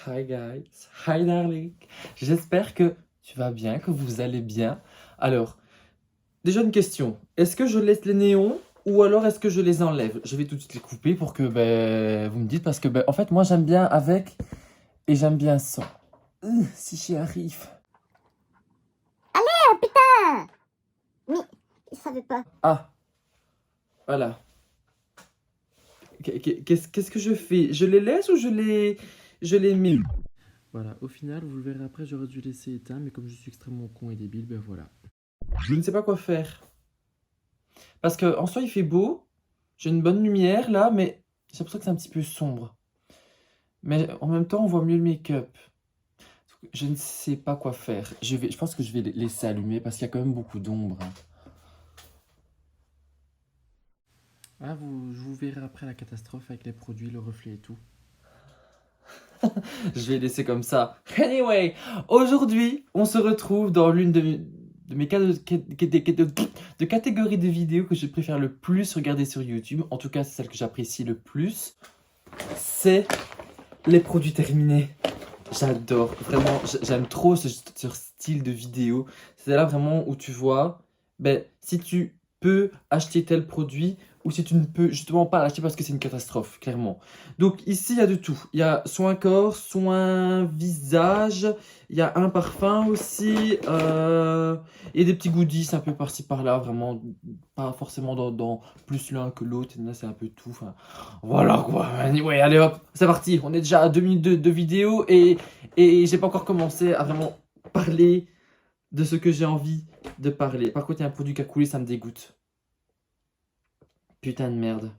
Hi guys, hi darling. J'espère que tu vas bien, que vous allez bien. Alors, déjà une question. Est-ce que je laisse les néons ou alors est-ce que je les enlève? Je vais tout de suite les couper pour que vous me dites parce que en fait moi j'aime bien avec et j'aime bien sans. Si j'y arrive. Ah putain! Mais il savait pas. Ah, voilà. Qu'est-ce que je fais? Je les laisse ou je les mets? Voilà, au final, vous le verrez après, j'aurais dû laisser éteint, mais comme je suis extrêmement con et débile, ben voilà. Je ne sais pas quoi faire. Parce que en soi, il fait beau, j'ai une bonne lumière là, mais j'ai l'impression que c'est un petit peu sombre. Mais en même temps, on voit mieux le make-up. Je ne sais pas quoi faire. Je pense que je vais les laisser allumer parce qu'il y a quand même beaucoup d'ombre. Ah, je vous verrai après la catastrophe avec les produits, le reflet et tout. Je vais laisser comme ça. Anyway, aujourd'hui, on se retrouve dans l'une de mes de catégories de vidéos que je préfère le plus regarder sur YouTube. En tout cas, c'est celle que j'apprécie le plus. C'est les produits terminés. J'adore, vraiment, j'aime trop ce style de vidéo. C'est là vraiment où tu vois, si tu peux acheter tel produit ou si tu ne peux justement pas l'acheter parce que c'est une catastrophe, clairement. Donc ici, il y a de tout. Il y a soin corps, soin visage, il y a un parfum aussi, et des petits goodies un peu par-ci par-là, vraiment pas forcément dans plus l'un que l'autre. Là, c'est un peu tout. Enfin, voilà quoi. Anyway, allez hop, c'est parti. On est déjà à 2 minutes de vidéo et j'ai pas encore commencé à vraiment parler de ce que j'ai envie de parler. Par contre, il y a un produit qui a coulé, ça me dégoûte. Putain de merde.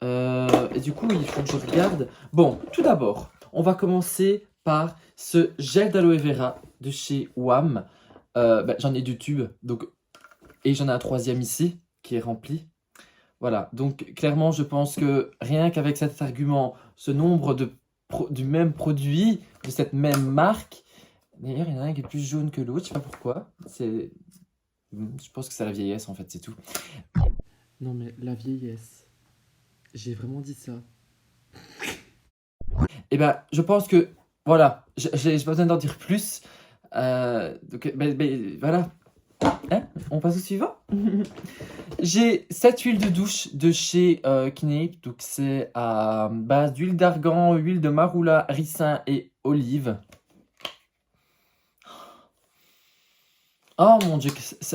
Et du coup, il faut que je regarde. Bon, tout d'abord, on va commencer par ce gel d'aloe vera de chez WAM. J'en ai deux tubes, donc, et j'en ai un troisième ici qui est rempli. Voilà, donc clairement, je pense que rien qu'avec cet argument, ce nombre du même produit, de cette même marque, d'ailleurs, il y en a un qui est plus jaune que l'autre, je sais pas pourquoi. Je pense que c'est la vieillesse en fait, c'est tout. Non mais la vieillesse, j'ai vraiment dit ça. Et je pense que, voilà, j'ai pas besoin d'en dire plus. Donc, voilà. Hein, on passe au suivant. J'ai cette huile de douche de chez Kneip. Donc c'est à base d'huile d'argan, huile de marula, ricin et olive. Oh mon dieu,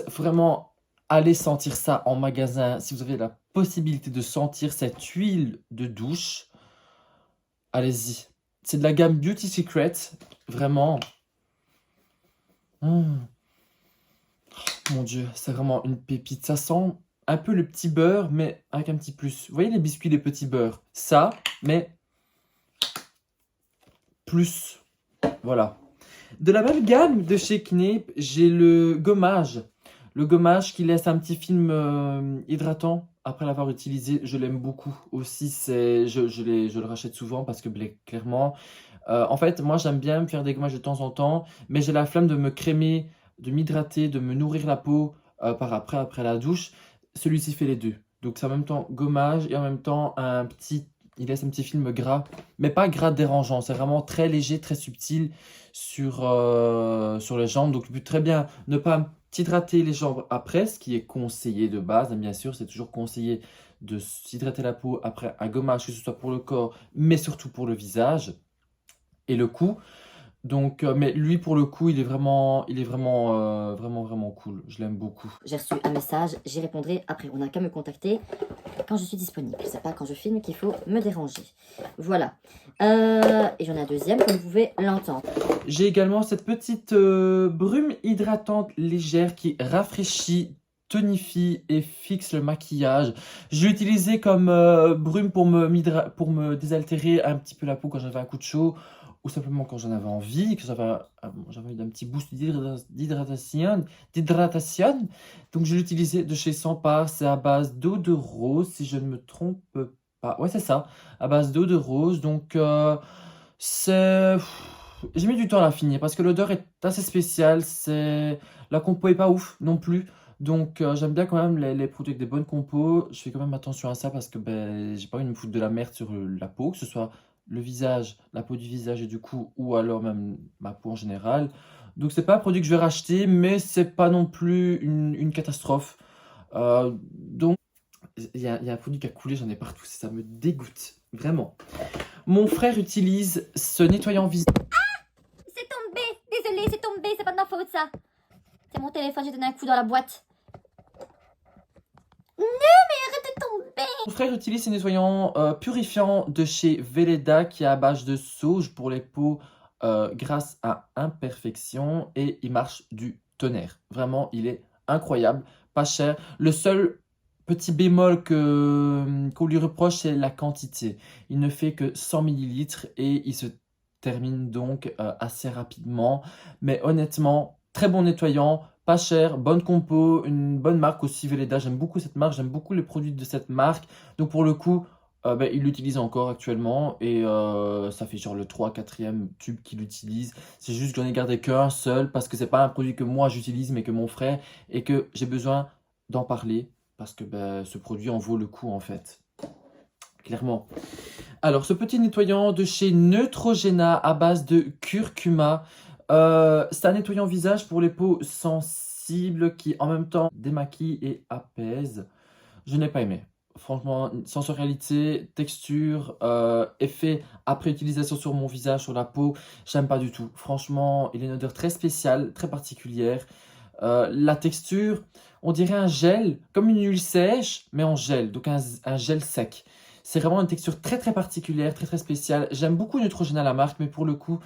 vraiment, allez sentir ça en magasin. Si vous avez la possibilité de sentir cette huile de douche, allez-y. C'est de la gamme Beauty Secret, vraiment. Mon dieu, c'est vraiment une pépite. Ça sent un peu le petit beurre, mais avec un petit plus. Vous voyez les biscuits, les petits beurres? Ça, mais plus. Voilà. De la même gamme de chez Kneip, j'ai le gommage. Le gommage qui laisse un petit film hydratant après l'avoir utilisé. Je l'aime beaucoup aussi. Je le rachète souvent parce que clairement, en fait, moi j'aime bien me faire des gommages de temps en temps, mais j'ai la flemme de me crémer, de m'hydrater, de me nourrir la peau après la douche. Celui-ci fait les deux. Donc c'est en même temps gommage et en même temps il laisse un petit film gras, mais pas gras dérangeant. C'est vraiment très léger, très subtil sur les jambes. Donc, très bien ne pas t'hydrater les jambes après, ce qui est conseillé de base. Bien sûr, c'est toujours conseillé de s'hydrater la peau après un gommage, que ce soit pour le corps, mais surtout pour le visage et le cou. Donc, mais lui, pour le coup, il est vraiment, vraiment cool. Je l'aime beaucoup. J'ai reçu un message, j'y répondrai après. On n'a qu'à me contacter quand je suis disponible. C'est pas quand je filme qu'il faut me déranger. Voilà. Et j'en ai un deuxième, comme vous pouvez l'entendre. J'ai également cette petite brume hydratante légère qui rafraîchit, tonifie et fixe le maquillage. Je l'ai utilisé comme brume pour me désaltérer un petit peu la peau quand j'avais un coup de chaud ou simplement quand j'en avais envie, que j'avais envie d'un petit boost d'hydratation. Donc je l'ai utilisé de chez Sampar. C'est à base d'eau de rose, si je ne me trompe pas. Ouais, c'est ça, à base d'eau de rose. Donc c'est... J'ai mis du temps à la finir parce que l'odeur est assez spéciale. La compo est pas ouf non plus. Donc j'aime bien quand même les produits avec des bonnes compos. Je fais quand même attention à ça parce que j'ai pas envie de me foutre de la merde sur la peau, que ce soit le visage, la peau du visage et du cou, ou alors même ma peau en général. Donc c'est pas un produit que je vais racheter, mais c'est pas non plus une catastrophe. Donc il y a un produit qui a coulé, j'en ai partout, ça me dégoûte, vraiment. Mon frère utilise ce nettoyant visage. C'est tombé. Désolée, c'est tombé. C'est pas de ma faute, ça. C'est mon téléphone, j'ai donné un coup dans la boîte. Non, mais arrête de tomber. Mon frère utilise ce nettoyant purifiant de chez Velleda qui est à base de sauge pour les peaux grâce à imperfection et il marche du tonnerre. Vraiment, il est incroyable, pas cher. Le seul petit bémol qu'on lui reproche, c'est la quantité. Il ne fait que 100 millilitres et il se termine donc assez rapidement. Mais honnêtement, très bon nettoyant, pas cher, bonne compo, une bonne marque aussi, Velleda. J'aime beaucoup cette marque, j'aime beaucoup les produits de cette marque. Donc pour le coup, il l'utilise encore actuellement et ça fait genre le 3-4e tube qu'il utilise. C'est juste que j'en ai gardé qu'un seul parce que c'est pas un produit que moi j'utilise mais que mon frère et que j'ai besoin d'en parler parce que ce produit en vaut le coup en fait. Clairement. Alors, ce petit nettoyant de chez Neutrogena à base de curcuma, c'est un nettoyant visage pour les peaux sensibles qui en même temps démaquille et apaise. Je n'ai pas aimé. Franchement, sensorialité, texture, effet après utilisation sur mon visage, sur la peau, j'aime pas du tout. Franchement, il a une odeur très spéciale, très particulière. La texture, on dirait un gel, comme une huile sèche, mais en gel, donc un gel sec. C'est vraiment une texture très très particulière, très très spéciale. J'aime beaucoup Neutrogena la marque, mais pour le coup,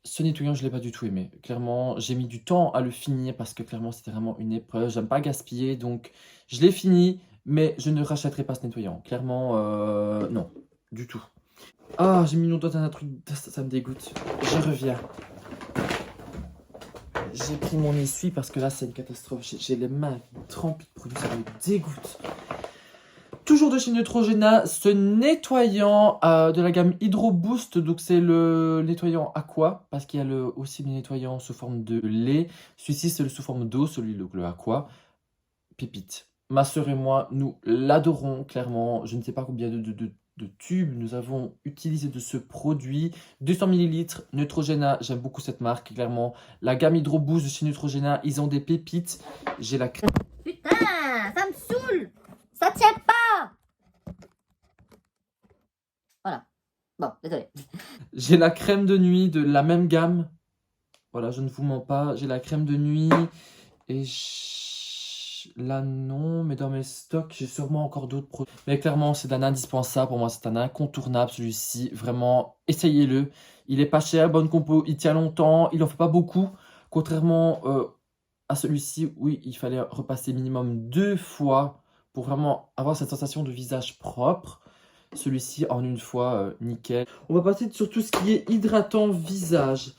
ce nettoyant, je ne l'ai pas du tout aimé. Clairement, j'ai mis du temps à le finir parce que clairement, c'était vraiment une épreuve. J'aime pas gaspiller, donc je l'ai fini, mais je ne rachèterai pas ce nettoyant. Clairement, non, du tout. Ah, j'ai mis mon doigt dans un truc, ça me dégoûte. Je reviens. J'ai pris mon essuie parce que là, c'est une catastrophe. J'ai les mains trempées de produits, ça me dégoûte. Toujours de chez Neutrogena, ce nettoyant de la gamme Hydro Boost, donc c'est le nettoyant aqua, parce qu'il y a aussi le nettoyant sous forme de lait. Celui-ci, c'est sous forme d'eau, celui le aqua. Pépite. Ma soeur et moi, nous l'adorons, clairement. Je ne sais pas combien de tubes nous avons utilisé de ce produit. 200 ml, Neutrogena, j'aime beaucoup cette marque, clairement. La gamme Hydro Boost de chez Neutrogena, ils ont des pépites. J'ai la crème. Putain, ça me saoule. Ça tient pas. Voilà. Bon, désolé. J'ai la crème de nuit de la même gamme. Voilà, je ne vous mens pas. J'ai la crème de nuit. Et là, non. Mais dans mes stocks, j'ai sûrement encore d'autres produits. Mais clairement, c'est un indispensable. Pour moi, c'est un incontournable, celui-ci. Vraiment, essayez-le. Il est pas cher, bonne compo. Il tient longtemps. Il en fait pas beaucoup. Contrairement à celui-ci, oui, il fallait repasser minimum 2 fois pour vraiment avoir cette sensation de visage propre. Celui-ci en une fois, nickel. On va passer sur tout ce qui est hydratant visage.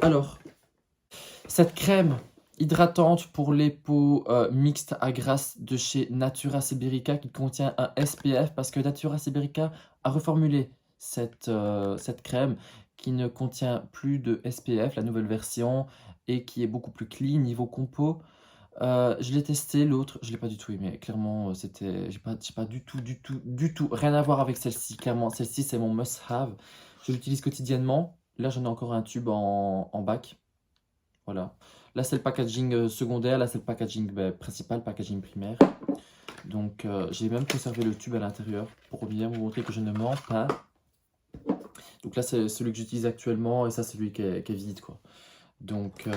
Alors, cette crème hydratante pour les peaux mixtes à grasse de chez Natura Siberica qui contient un SPF parce que Natura Siberica a reformulé cette crème qui ne contient plus de SPF, la nouvelle version, et qui est beaucoup plus clean niveau compo. Je l'ai testé, l'autre, je l'ai pas du tout aimé. Clairement, j'ai pas du tout, rien à voir avec celle-ci. Clairement, celle-ci, c'est mon must-have. Je l'utilise quotidiennement. Là, j'en ai encore un tube en bac. Voilà. Là, c'est le packaging secondaire. Là, c'est le packaging principal, packaging primaire. Donc, j'ai même conservé le tube à l'intérieur pour bien vous montrer que je ne mens pas. Donc là, c'est celui que j'utilise actuellement et ça, c'est celui qui est vide, quoi. Donc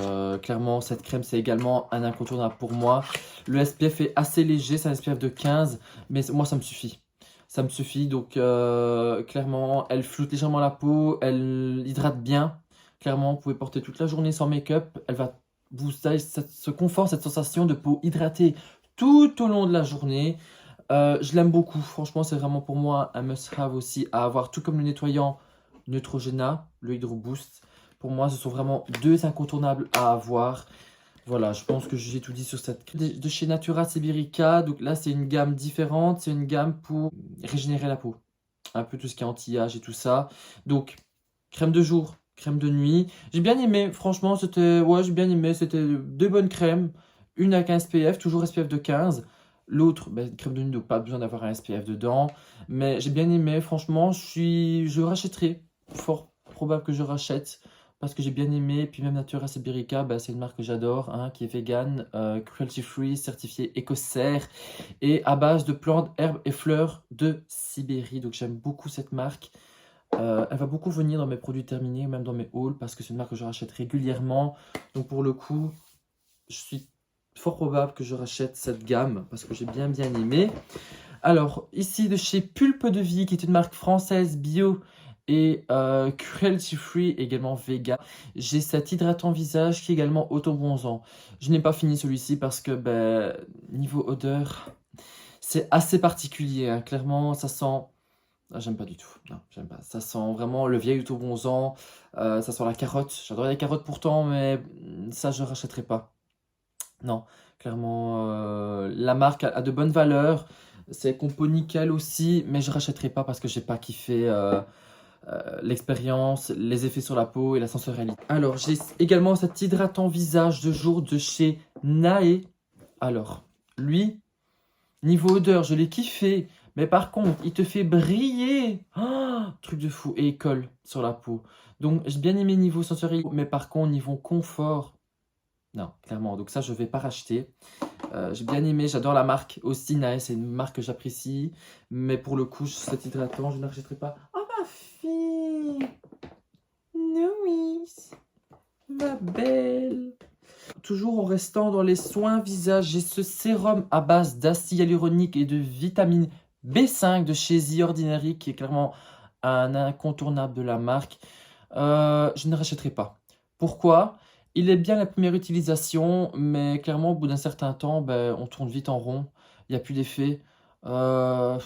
clairement cette crème c'est également un incontournable pour moi. Le SPF est assez léger, c'est un SPF de 15 mais moi ça me suffit. Ça me suffit donc clairement elle floute légèrement la peau, elle hydrate bien. Clairement vous pouvez porter toute la journée sans make-up, elle va vous donner ce confort, cette sensation de peau hydratée tout au long de la journée. Je l'aime beaucoup, franchement c'est vraiment pour moi un must-have aussi à avoir, tout comme le nettoyant Neutrogena, le Hydro Boost. Pour moi, ce sont vraiment deux incontournables à avoir. Voilà, je pense que j'ai tout dit sur cette crème de chez Natura Siberica. Donc là, c'est une gamme différente. C'est une gamme pour régénérer la peau. Un peu tout ce qui est anti-âge et tout ça. Donc, crème de jour, crème de nuit. J'ai bien aimé, franchement, c'était... Ouais, j'ai bien aimé. C'était deux bonnes crèmes. Une avec un SPF, toujours SPF de 15. L'autre, ben, crème de nuit, donc pas besoin d'avoir un SPF dedans. Mais j'ai bien aimé, franchement, je rachèterai. Fort probable que je rachète parce que j'ai bien aimé. Puis même Natura Siberica, ben, c'est une marque que j'adore, hein, qui est vegan, cruelty free, certifiée écossaire et à base de plantes, herbes et fleurs de Sibérie. Donc j'aime beaucoup cette marque. Elle va beaucoup venir dans mes produits terminés, même dans mes hauls, parce que c'est une marque que je rachète régulièrement. Donc pour le coup, je suis fort probable que je rachète cette gamme, parce que j'ai bien aimé. Alors, ici de chez Pulpe de Vie, qui est une marque française bio et cruelty free, également vegan. J'ai cet hydratant visage qui est également auto-bronzant. Je n'ai pas fini celui-ci parce que, ben, niveau odeur, c'est assez particulier, hein. Clairement, ça sent... Ah, j'aime pas du tout. Non, j'aime pas. Ça sent vraiment le vieil auto-bronzant. Ça sent la carotte. J'adore les carottes pourtant, mais ça, je rachèterai pas. Non, clairement, la marque a de bonnes valeurs. C'est compo nickel aussi, mais je rachèterai pas parce que j'ai pas kiffé l'expérience, les effets sur la peau et la sensorialité. Alors, j'ai également cet hydratant visage de jour de chez Nae. Alors, lui, niveau odeur, je l'ai kiffé. Mais par contre, il te fait briller. Ah, truc de fou. Et il colle sur la peau. Donc, j'ai bien aimé niveau sensoriel. Mais par contre, niveau confort, non, clairement. Donc ça, je vais pas racheter. J'ai bien aimé. J'adore la marque aussi. Nae, c'est une marque que j'apprécie. Mais pour le coup, cet hydratant, je ne l'achèterai pas. Oh, ma fille! Louise, ma belle! Toujours en restant dans les soins visage, j'ai ce sérum à base d'acide hyaluronique et de vitamine B5 de chez The Ordinary, qui est clairement un incontournable de la marque. Je ne rachèterai pas. Pourquoi? Il est bien la première utilisation, mais clairement, au bout d'un certain temps, ben, on tourne vite en rond. Il n'y a plus d'effet. Euh,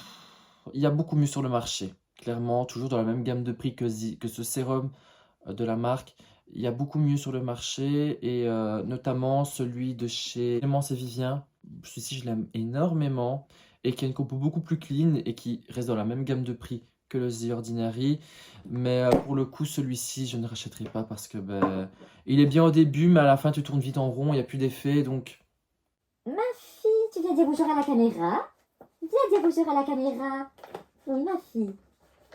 il y a beaucoup mieux sur le marché. Clairement, toujours dans la même gamme de prix que ce sérum de la marque. Il y a beaucoup mieux sur le marché, et notamment celui de chez Clémence et Vivien. Celui-ci, je l'aime énormément, et qui a une compo beaucoup plus clean, et qui reste dans la même gamme de prix que le The Ordinary. Mais pour le coup, celui-ci, je ne rachèterai pas parce que ben, il est bien au début, mais à la fin, tu tournes vite en rond, il n'y a plus d'effet, donc... Ma fille, tu viens dire bonjour à la caméra? Viens dire bonjour à la caméra. Oui, ma fille.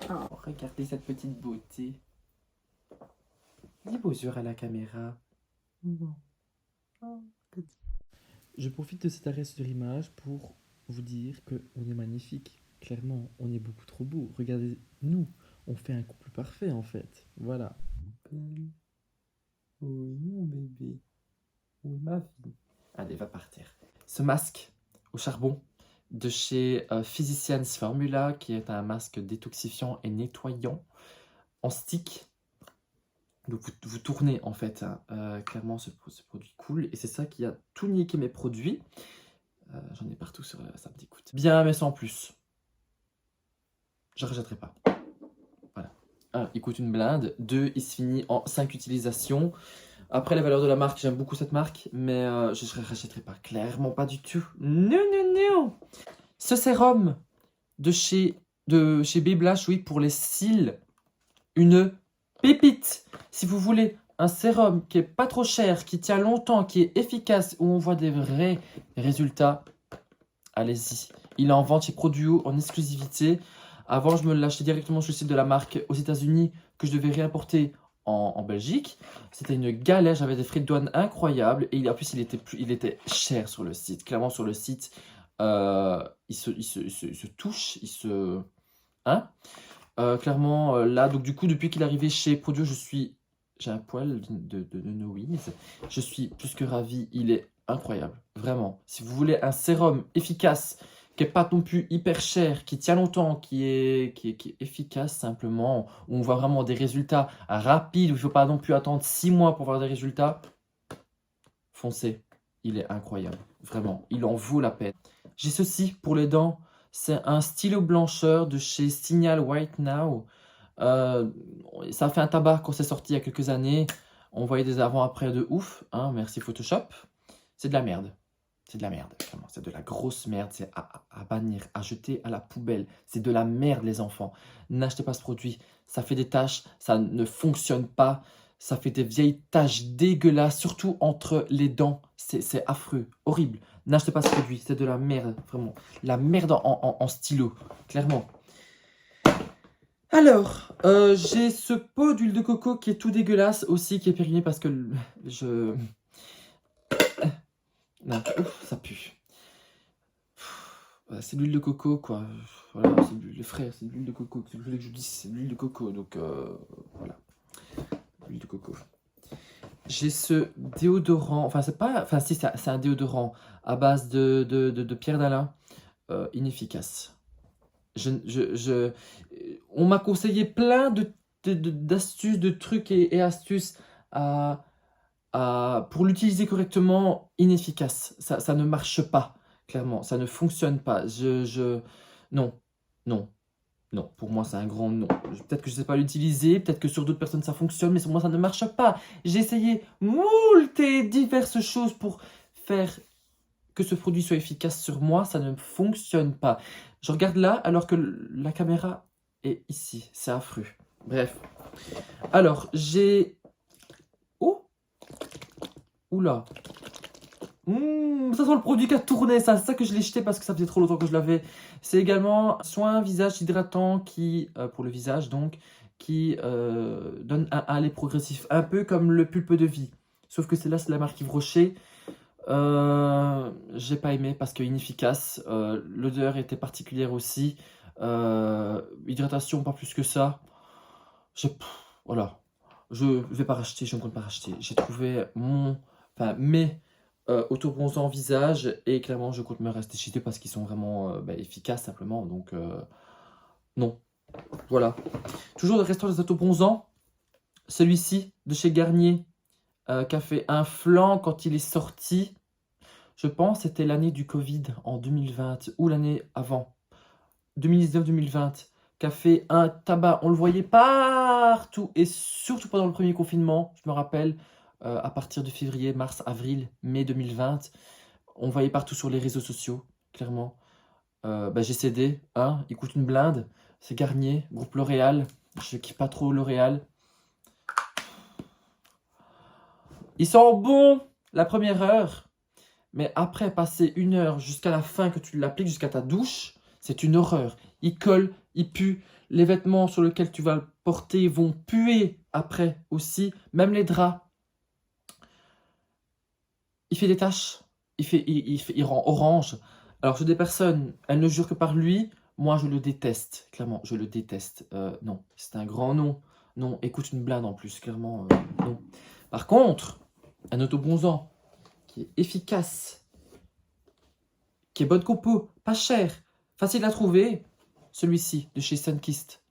Oh, regardez cette petite beauté. Dis bonjour à la caméra. Non. Oh, je profite de cet arrêt sur image pour vous dire qu'on est magnifique. Clairement, on est beaucoup trop beau. Regardez-nous, on fait un couple parfait en fait. Voilà. Oui, mon bébé. Oui, ma fille. Allez, va par terre. Ce masque au charbon de chez Physicians Formula, qui est un masque détoxifiant et nettoyant en stick. Donc vous tournez en fait, hein, clairement ce produit cool, et c'est ça qui a tout niqué mes produits. J'en ai partout sur ça me dégoûte. Bien, mais sans plus. Je ne rachèterai pas. Voilà. 1, il coûte une blinde. 2, il se finit en 5 utilisations. Après, la valeur de la marque, j'aime beaucoup cette marque, mais je ne rachèterai pas. Clairement pas du tout. Non, non, non. Ce sérum de chez Baby Lash, oui, pour les cils, une pépite. Si vous voulez un sérum qui est pas trop cher, qui tient longtemps, qui est efficace, où on voit des vrais résultats, allez-y. Il est en vente chez Produo en exclusivité. Avant, je me l'achetais directement sur le site de la marque aux États-Unis, que je devais réimporter en Belgique. C'était une galère, j'avais des frais de douane incroyables, et en plus il était cher sur le site. Clairement sur le site, il se touche, hein. Clairement là, donc du coup depuis qu'il est arrivé chez Produo, j'ai un poil de Noise. Je suis plus que ravi, il est incroyable, vraiment. Si vous voulez un sérum efficace, qui n'est pas non plus hyper cher, qui tient longtemps, qui est efficace simplement, où on voit vraiment des résultats rapides, où il ne faut pas non plus attendre 6 mois pour voir des résultats, foncez, il est incroyable, vraiment, il en vaut la peine. J'ai ceci pour les dents, c'est un stylo blancheur de chez Signal White Now. Ça a fait un tabac quand c'est sorti il y a quelques années. On voyait des avant-après de ouf, hein, merci Photoshop. C'est de la merde. C'est de la merde, vraiment. C'est de la grosse merde. C'est à bannir, à jeter à la poubelle. C'est de la merde, les enfants. N'achetez pas ce produit. Ça fait des taches. Ça ne fonctionne pas. Ça fait des vieilles taches dégueulasses, surtout entre les dents. C'est affreux, horrible. N'achetez pas ce produit, c'est de la merde, vraiment. La merde en stylo, clairement. Alors, j'ai ce pot d'huile de coco qui est tout dégueulasse aussi, qui est périmé parce que je... Non, ouf, ça pue. C'est de l'huile de coco, quoi. Voilà, c'est de l'huile, les frères, c'est de l'huile de coco. Ce que je voulais que je dise, c'est de l'huile de coco, donc voilà. L'huile de coco. J'ai ce déodorant, enfin c'est pas, enfin si c'est un déodorant à base de pierre d'Alain, inefficace. On m'a conseillé plein d'astuces, de trucs et astuces pour l'utiliser correctement, inefficace. Ça ne marche pas, clairement, ça ne fonctionne pas. Non, non. Non, pour moi c'est un grand non. Peut-être que je ne sais pas l'utiliser, peut-être que sur d'autres personnes ça fonctionne, mais sur moi ça ne marche pas. J'ai essayé moult et diverses choses pour faire que ce produit soit efficace sur moi, ça ne fonctionne pas. Je regarde là alors que la caméra est ici, c'est affreux. Bref. Alors, j'ai... Oh! Oula! Ça sent le produit qui a tourné, ça. C'est ça que je l'ai jeté parce que ça faisait trop longtemps que je l'avais. C'est également soin visage hydratant qui, pour le visage donc, qui donne un lait progressif. Un peu comme le pulpe de vie. Sauf que celle-là, c'est la marque Yves Rocher. J'ai pas aimé parce que inefficace. L'odeur était particulière aussi. Hydratation, pas plus que ça. Voilà. Je vais pas racheter, je ne compte pas racheter. J'ai trouvé mes autobronzants visage et clairement je compte me rester chez eux parce qu'ils sont vraiment efficaces simplement. Donc non. Voilà. Toujours le restant des autobronzants. Celui-ci de chez Garnier qui a fait un flanc quand il est sorti. Je pense c'était l'année du Covid en 2020 ou l'année avant. 2019-2020. Qui a fait un tabac. On le voyait partout et surtout pendant le premier confinement. Je me rappelle à partir de février, mars, avril, mai 2020. On voyait partout sur les réseaux sociaux, clairement. J'ai cédé, hein, il coûte une blinde. C'est Garnier, groupe L'Oréal. Je kiffe pas trop L'Oréal. Ils sont bons la première heure, mais après passer une heure jusqu'à la fin que tu l'appliques, jusqu'à ta douche, c'est une horreur. Il colle, il pue. Les vêtements sur lesquels tu vas le porter vont puer après aussi. Même les draps. Il fait des taches. Il rend orange. Alors, sur des personnes, elles ne jurent que par lui. Moi, je le déteste. Clairement, je le déteste. Non, c'est un grand non. Non, écoute une blinde en plus. Clairement, non. Par contre, un autobronzant qui est efficace, qui est bonne compo, pas cher, facile à trouver, celui-ci de chez Sunkist.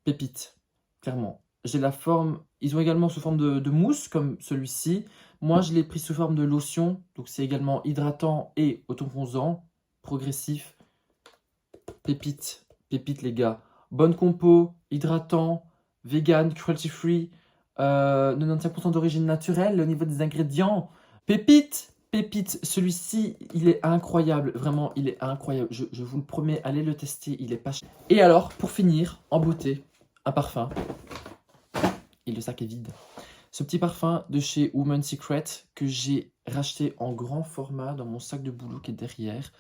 Pépite, clairement. J'ai la forme, ils ont également sous forme de mousse comme celui-ci. Moi, je l'ai pris sous forme de lotion, donc c'est également hydratant et autobronzant, progressif. Pépite, pépite les gars. Bonne compo, hydratant, vegan, cruelty free, 95% d'origine naturelle au niveau des ingrédients. Pépite, pépite, celui-ci, il est incroyable, vraiment, il est incroyable. Je vous le promets, allez le tester, il est pas cher. Et alors, pour finir, en beauté, un parfum. Et le sac est vide. Ce petit parfum de chez Woman's Secret que j'ai racheté en grand format dans mon sac de boulot qui est derrière.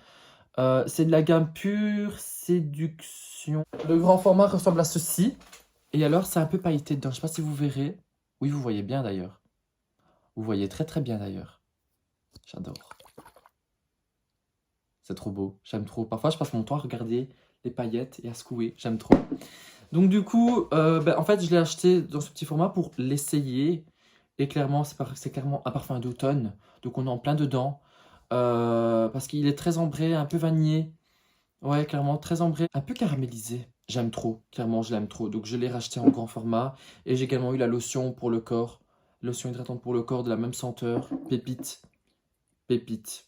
C'est de la gamme Pure Séduction. Le grand format ressemble à ceci. Et alors, c'est un peu pailleté dedans. Je ne sais pas si vous verrez. Oui, vous voyez bien d'ailleurs. Vous voyez très très bien d'ailleurs. J'adore. C'est trop beau. J'aime trop. Parfois, je passe mon temps à regarder les paillettes et à secouer. J'aime trop. Donc du coup, en fait, je l'ai acheté dans ce petit format pour l'essayer. Et clairement, c'est clairement un parfum d'automne. Donc on est en plein dedans. Parce qu'il est très ambré, un peu vanillé. Ouais, clairement, très ambré. Un peu caramélisé. J'aime trop. Clairement, je l'aime trop. Donc je l'ai racheté en grand format. Et j'ai également eu la lotion pour le corps. Lotion hydratante pour le corps de la même senteur. Pépite. Pépite.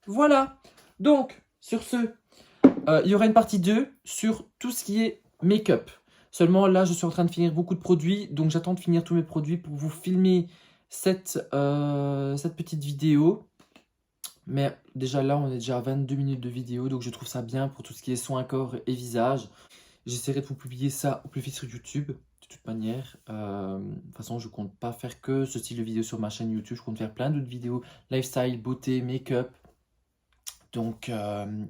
Voilà. Donc, sur ce, il y aura une partie 2 sur tout ce qui est make-up. Seulement là, je suis en train de finir beaucoup de produits, donc j'attends de finir tous mes produits pour vous filmer cette petite vidéo. Mais déjà là, on est déjà à 22 minutes de vidéo, donc je trouve ça bien pour tout ce qui est soin corps et visage. J'essaierai de vous publier ça au plus vite sur YouTube. toute manière. De toute façon, je compte pas faire que ce style de vidéo sur ma chaîne YouTube. Je compte faire plein d'autres vidéos lifestyle, beauté, make-up. Donc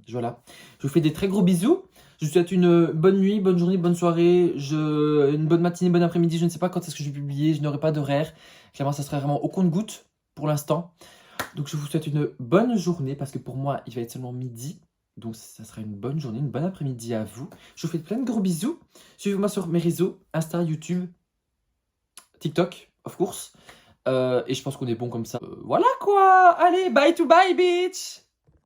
voilà. Je vous fais des très gros bisous. Je vous souhaite une bonne nuit, bonne journée, bonne soirée, une bonne matinée, bon après-midi. Je ne sais pas quand est-ce que je vais publier. Je n'aurai pas d'horaire. Clairement, ça sera vraiment au compte-gouttes pour l'instant. Donc je vous souhaite une bonne journée parce que pour moi, il va être seulement midi. Donc ça sera une bonne journée, une bonne après-midi à vous. Je vous fais plein de gros bisous. Suivez-moi sur mes réseaux, Insta, YouTube, TikTok, of course. Et je pense qu'on est bon comme ça. Voilà quoi. Allez, bye to bye, bitch.